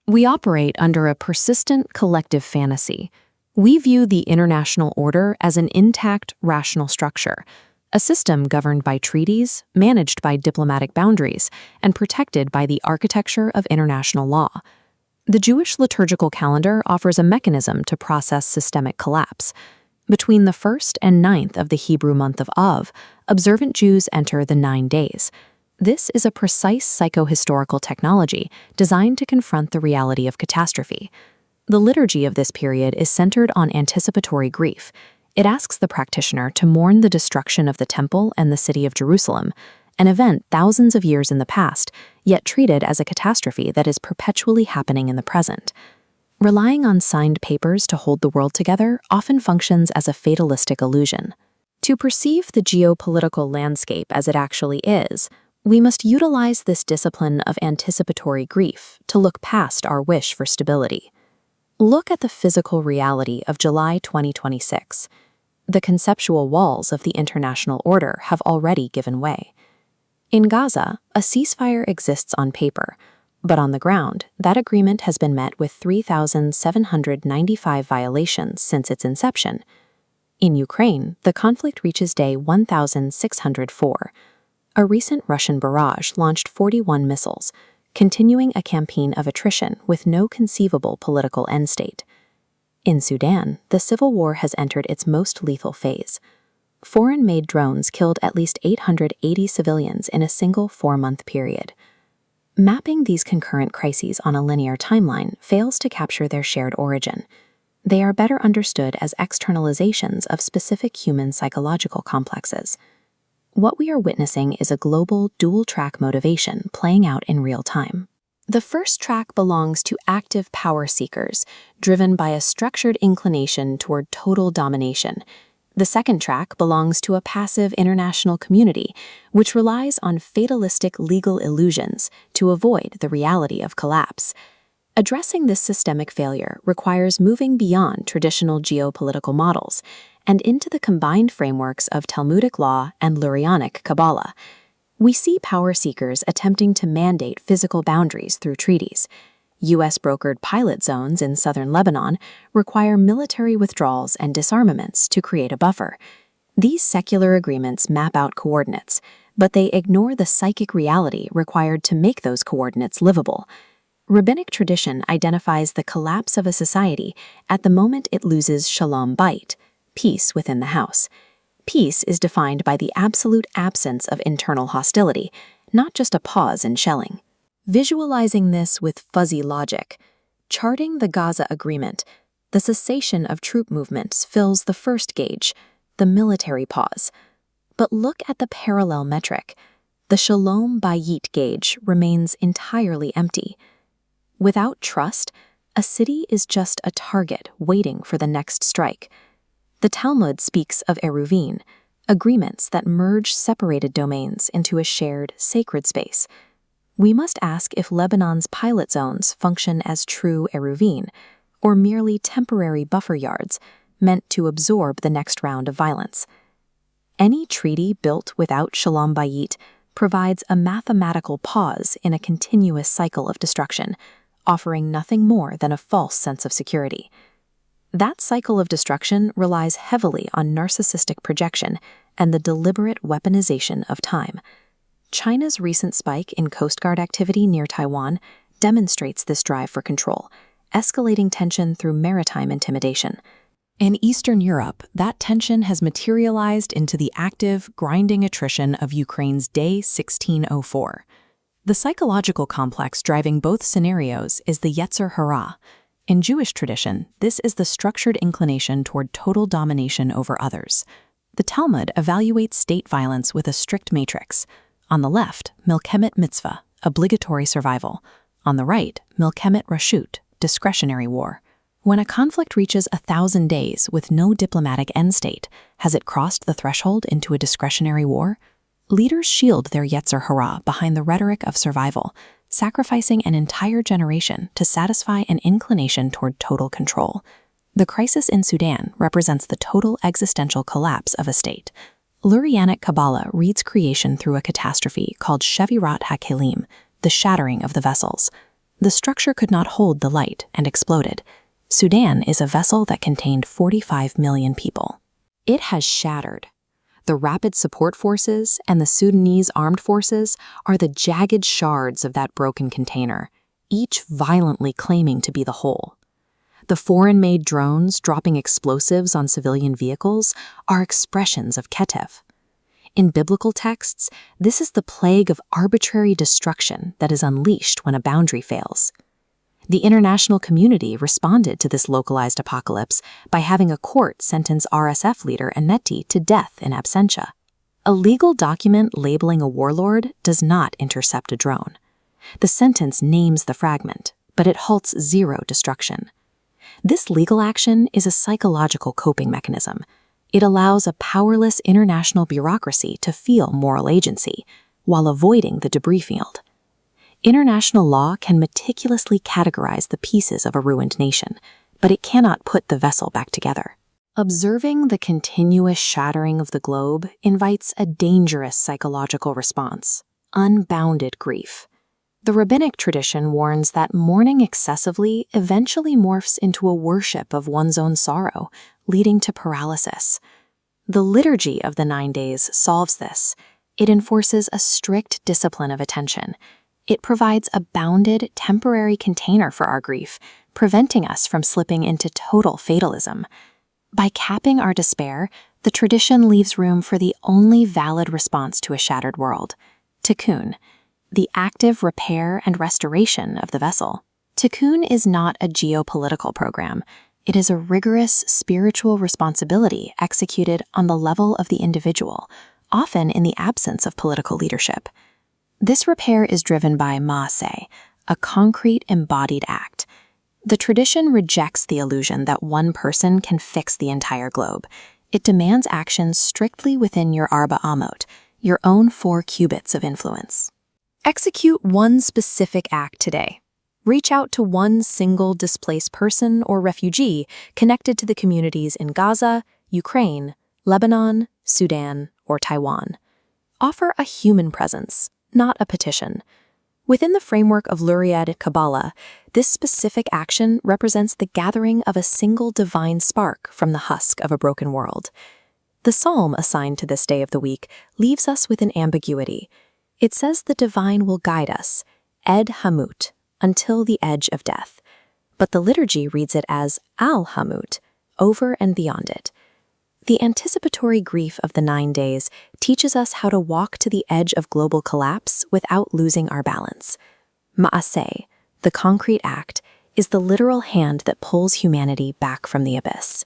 We operate under a persistent collective fantasy. We view the international order as an intact, rational structure, a system governed by treaties, managed by diplomatic boundaries, and protected by the architecture of international law. The Jewish liturgical calendar offers a mechanism to process systemic collapse. Between the 1st and 9th of the Hebrew month of Av, observant Jews enter the 9 days. This is a precise psychohistorical technology designed to confront the reality of catastrophe. The liturgy of this period is centered on anticipatory grief. It asks the practitioner to mourn the destruction of the Temple and the city of Jerusalem, an event thousands of years in the past, yet treated as a catastrophe that is perpetually happening in the present. Relying on signed papers to hold the world together often functions as a fatalistic illusion. To perceive the geopolitical landscape as it actually is, we must utilize this discipline of anticipatory grief to look past our wish for stability. Look at the physical reality of July 2026. The conceptual walls of the international order have already given way. In Gaza, a ceasefire exists on paper, but on the ground, that agreement has been met with 3,795 violations since its inception. In Ukraine, the conflict reaches day 1,604. A recent Russian barrage launched 41 missiles, continuing a campaign of attrition with no conceivable political end state. In Sudan, the civil war has entered its most lethal phase. Foreign-made drones killed at least 880 civilians in a single 4-month period. Mapping these concurrent crises on a linear timeline fails to capture their shared origin. They are better understood as externalizations of specific human psychological complexes. What we are witnessing is a global, dual-track motivation playing out in real time. The first track belongs to active power seekers, driven by a structured inclination toward total domination. The second track belongs to a passive international community, which relies on fatalistic legal illusions to avoid the reality of collapse. Addressing this systemic failure requires moving beyond traditional geopolitical models and into the combined frameworks of Talmudic law and Lurianic Kabbalah. We see power seekers attempting to mandate physical boundaries through treaties. U.S.-brokered pilot zones in southern Lebanon require military withdrawals and disarmaments to create a buffer. These secular agreements map out coordinates, but they ignore the psychic reality required to make those coordinates livable. Rabbinic tradition identifies the collapse of a society at the moment it loses shalom bayit, peace within the house. Peace is defined by the absolute absence of internal hostility, not just a pause in shelling. Visualizing this with fuzzy logic, charting the Gaza agreement, the cessation of troop movements fills the first gauge, the military pause. But look at the parallel metric. The shalom bayit gauge remains entirely empty. Without trust, a city is just a target waiting for the next strike. The Talmud speaks of eruvin, agreements that merge separated domains into a shared, sacred space. We must ask if Lebanon's pilot zones function as true eruvin, or merely temporary buffer yards meant to absorb the next round of violence. Any treaty built without shalom bayit provides a mathematical pause in a continuous cycle of destruction, offering nothing more than a false sense of security. That cycle of destruction relies heavily on narcissistic projection and the deliberate weaponization of time. China's recent spike in Coast Guard activity near Taiwan demonstrates this drive for control, escalating tension through maritime intimidation. In Eastern Europe, that tension has materialized into the active, grinding attrition of Ukraine's Day 1604. The psychological complex driving both scenarios is the Yetzer Hara. In Jewish tradition, this is the structured inclination toward total domination over others. The Talmud evaluates state violence with a strict matrix. On the left, milchemet mitzvah, obligatory survival. On the right, milchemet rashut, discretionary war. When a conflict reaches 1,000 days with no diplomatic end state, has it crossed the threshold into a discretionary war? Leaders shield their Yetzer Hara behind the rhetoric of survival, sacrificing an entire generation to satisfy an inclination toward total control. The crisis in Sudan represents the total existential collapse of a state. Lurianic Kabbalah reads creation through a catastrophe called Shevirat HaKelim, the shattering of the vessels. The structure could not hold the light and exploded. Sudan is a vessel that contained 45 million people. It has shattered. The Rapid Support Forces and the Sudanese Armed Forces are the jagged shards of that broken container, each violently claiming to be the whole. The foreign-made drones dropping explosives on civilian vehicles are expressions of Ketev. In biblical texts, this is the plague of arbitrary destruction that is unleashed when a boundary fails. The international community responded to this localized apocalypse by having a court sentence RSF leader Amidst to death in absentia. A legal document labeling a warlord does not intercept a drone. The sentence names the fragment, but it halts zero destruction. This legal action is a psychological coping mechanism. It allows a powerless international bureaucracy to feel moral agency while avoiding the debris field. International law can meticulously categorize the pieces of a ruined nation, but it cannot put the vessel back together. Observing the continuous shattering of the globe invites a dangerous psychological response: unbounded grief. The rabbinic tradition warns that mourning excessively eventually morphs into a worship of one's own sorrow, leading to paralysis. The liturgy of the 9 days solves this. It enforces a strict discipline of attention. It provides a bounded, temporary container for our grief, preventing us from slipping into total fatalism. By capping our despair, the tradition leaves room for the only valid response to a shattered world: tikkun, the active repair and restoration of the vessel. Tikkun is not a geopolitical program. It is a rigorous spiritual responsibility executed on the level of the individual, often in the absence of political leadership. This repair is driven by maaseh, a concrete embodied act. The tradition rejects the illusion that one person can fix the entire globe. It demands action strictly within your arba amot, your own 4 cubits of influence. Execute one specific act today. Reach out to one single displaced person or refugee connected to the communities in Gaza, Ukraine, Lebanon, Sudan, or Taiwan. Offer a human presence, not a petition. Within the framework of Luryad Kabbalah, this specific action represents the gathering of a single divine spark from the husk of a broken world. The psalm assigned to this day of the week leaves us with an ambiguity. It says the divine will guide us, ed hamut, until the edge of death. But the liturgy reads it as al hamut, over and beyond it. The anticipatory grief of the 9 days teaches us how to walk to the edge of global collapse without losing our balance. Maaseh, the concrete act, is the literal hand that pulls humanity back from the abyss.